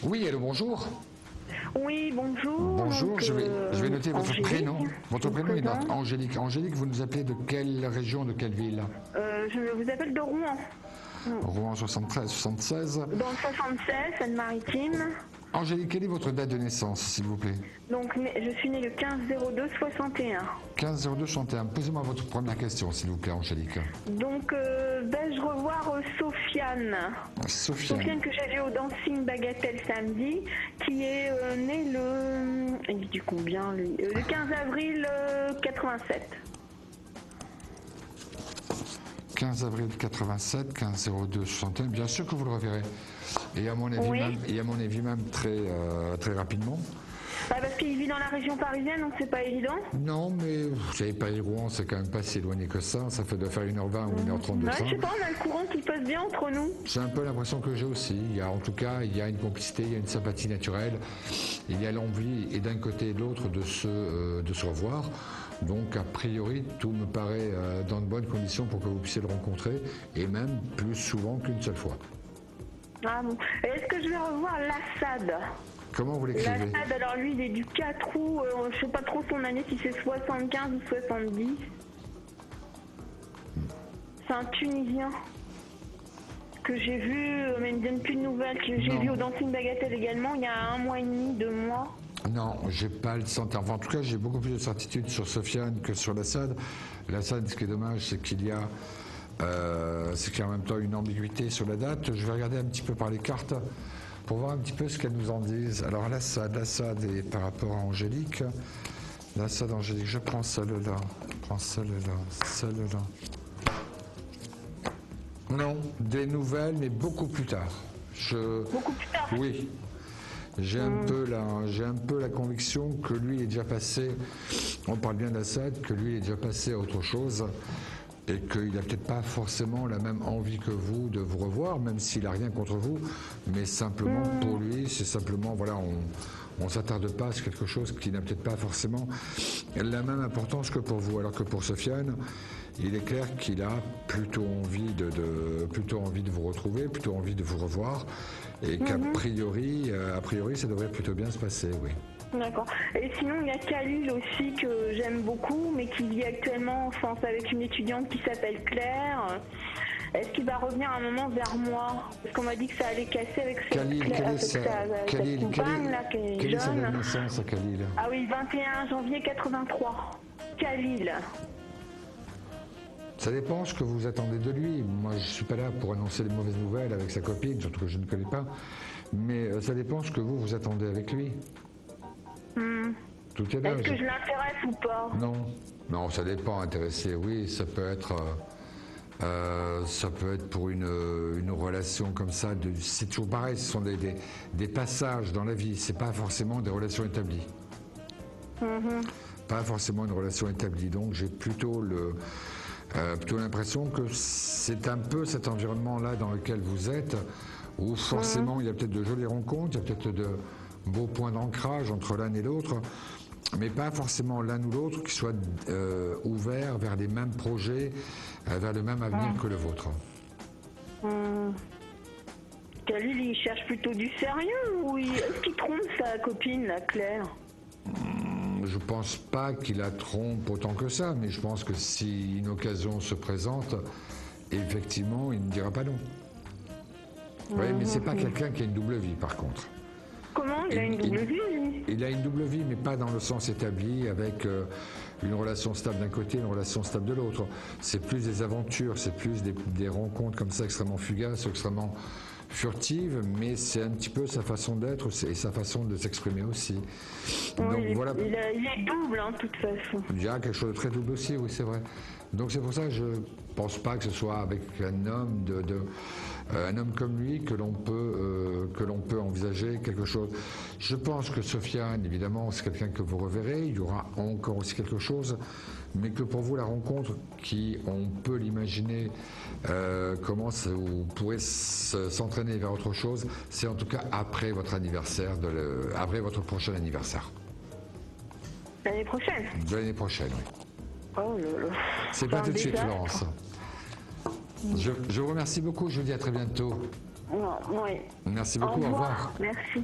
Oui, allô, bonjour. Oui, bonjour. Bonjour, donc, je vais noter votre Angélique, prénom. Votre je me prénom est présente. Angélique. Angélique, vous nous appelez de quelle région, de quelle ville? Je vous appelle de Rouen, Rouen 73, 76. dans le 76, Seine-Maritime. Angélique, quelle est votre date de naissance, s'il vous plaît? Donc, je suis née le 15/02/61. 15 02 61. Posez-moi votre première question, s'il vous plaît, Angélique. Donc, vais-je revoir Sofiane Sofiane. que j'ai vue au Dancing Bagatelle samedi, qui est née le... Il dit combien, lui Le 15 avril 87. 15 avril 87, 15 02 61. Bien sûr que vous le reverrez. Et à mon avis, Oui. même très rapidement. Bah, parce qu'il vit dans la région parisienne, donc c'est pas évident. Non, mais vous savez, Paris-Rouen, c'est quand même pas si éloigné que ça. Ça fait de faire 1h20 ou 1h30 de Ouais, train. je sais pas, on a le courant qui passe bien entre nous. C'est un peu l'impression que j'ai aussi. En tout cas, il y a une complicité, il y a une sympathie naturelle. Il y a l'envie, et d'un côté et de l'autre, de se revoir. Donc, a priori, tout me paraît dans de bonnes conditions pour que vous puissiez le rencontrer, et même plus souvent qu'une seule fois. Ah bon. Est-ce que je vais revoir Lassad? Comment vous l'écrivez? Lassad, alors lui, il est du 4 août, je sais pas trop son année, si c'est 75 ou 70. C'est un Tunisien que j'ai vu, mais il me donne plus de nouvelles, que j'ai Non. vu au Dancing Bagatelle également, il y a 1 mois et demi, 2 mois. Non, j'ai pas le sentiment. Enfin, en tout cas, j'ai beaucoup plus de certitude sur Sofiane que sur Lassad. Lassad, ce qui est dommage, c'est qu'il y a en même temps une ambiguïté sur la date. Je vais regarder un petit peu par les cartes pour voir un petit peu ce qu'elles nous en disent. Alors Lassad est par rapport à Angélique. Lassad, Angélique, je prends celle-là. Celle-là. Non, des nouvelles, mais beaucoup plus tard. Beaucoup plus tard. Oui. J'ai un peu la conviction que lui est déjà passé, on parle bien d'Assad, que lui est déjà passé à autre chose et qu'il n'a peut-être pas forcément la même envie que vous de vous revoir, même s'il n'a rien contre vous, mais simplement pour lui, c'est simplement, voilà, on ne s'attarde pas sur quelque chose qui n'a peut-être pas forcément la même importance que pour vous, alors que pour Sofiane, il est clair qu'il a plutôt envie de vous retrouver, plutôt envie de vous revoir, et qu'a priori, ça devrait plutôt bien se passer, oui. D'accord. Et sinon, il y a Khalil aussi que j'aime beaucoup, mais qui vit actuellement en France avec une étudiante qui s'appelle Claire. Est-ce qu'il va revenir un moment vers moi? Parce qu'on m'a dit que ça allait casser avec cette compagne là qui est quelle est sa jeune. date de naissance à Khalil? Ah oui, 21 janvier 83. Khalil. Ça dépend ce que vous attendez de lui. Moi, je ne suis pas là pour annoncer des mauvaises nouvelles avec sa copine, surtout que je ne connais pas. Mais ça dépend ce que vous attendez avec lui. Tout est là. Est-ce que je l'intéresse ou pas? Non, ça dépend. Intéressé, oui, ça peut être pour une relation comme ça. C'est toujours pareil. Ce sont des passages dans la vie. C'est pas forcément des relations établies. Pas forcément une relation établie. Donc, j'ai plutôt l'impression que c'est un peu cet environnement-là dans lequel vous êtes, où forcément il y a peut-être de jolies rencontres, il y a peut-être de beaux points d'ancrage entre l'un et l'autre, mais pas forcément l'un ou l'autre qui soit ouvert vers les mêmes projets, vers le même avenir que le vôtre. Khalil, il cherche plutôt du sérieux ou est-ce qu'il trompe sa copine, la Claire? Je pense pas qu'il la trompe autant que ça, mais je pense que si une occasion se présente, effectivement, il ne dira pas non. Oui, mais c'est pas quelqu'un qui a une double vie, par contre. Comment? Il a une double vie, lui? Il a une double vie, mais pas dans le sens établi, avec une relation stable d'un côté, une relation stable de l'autre. C'est plus des aventures, c'est plus des rencontres comme ça extrêmement fugaces, extrêmement furtive, mais c'est un petit peu sa façon d'être et sa façon de s'exprimer aussi. Oui, Donc voilà. Il est double, de toute façon. Il y a quelque chose de très double aussi, oui, c'est vrai. Donc c'est pour ça que je pense pas que ce soit avec un homme un homme comme lui que l'on peut envisager quelque chose. Je pense que Sofiane, évidemment, c'est quelqu'un que vous reverrez. Il y aura encore aussi quelque chose, mais que pour vous la rencontre, qui on peut l'imaginer, vous pourrez s'entraîner vers autre chose. C'est en tout cas après votre anniversaire, après votre prochain anniversaire. L'année prochaine? De l'année prochaine, oui. Oh là là. C'est pas tout de suite, Florence. Je vous remercie beaucoup, je vous dis à très bientôt. Oui. Merci beaucoup, au revoir. Merci.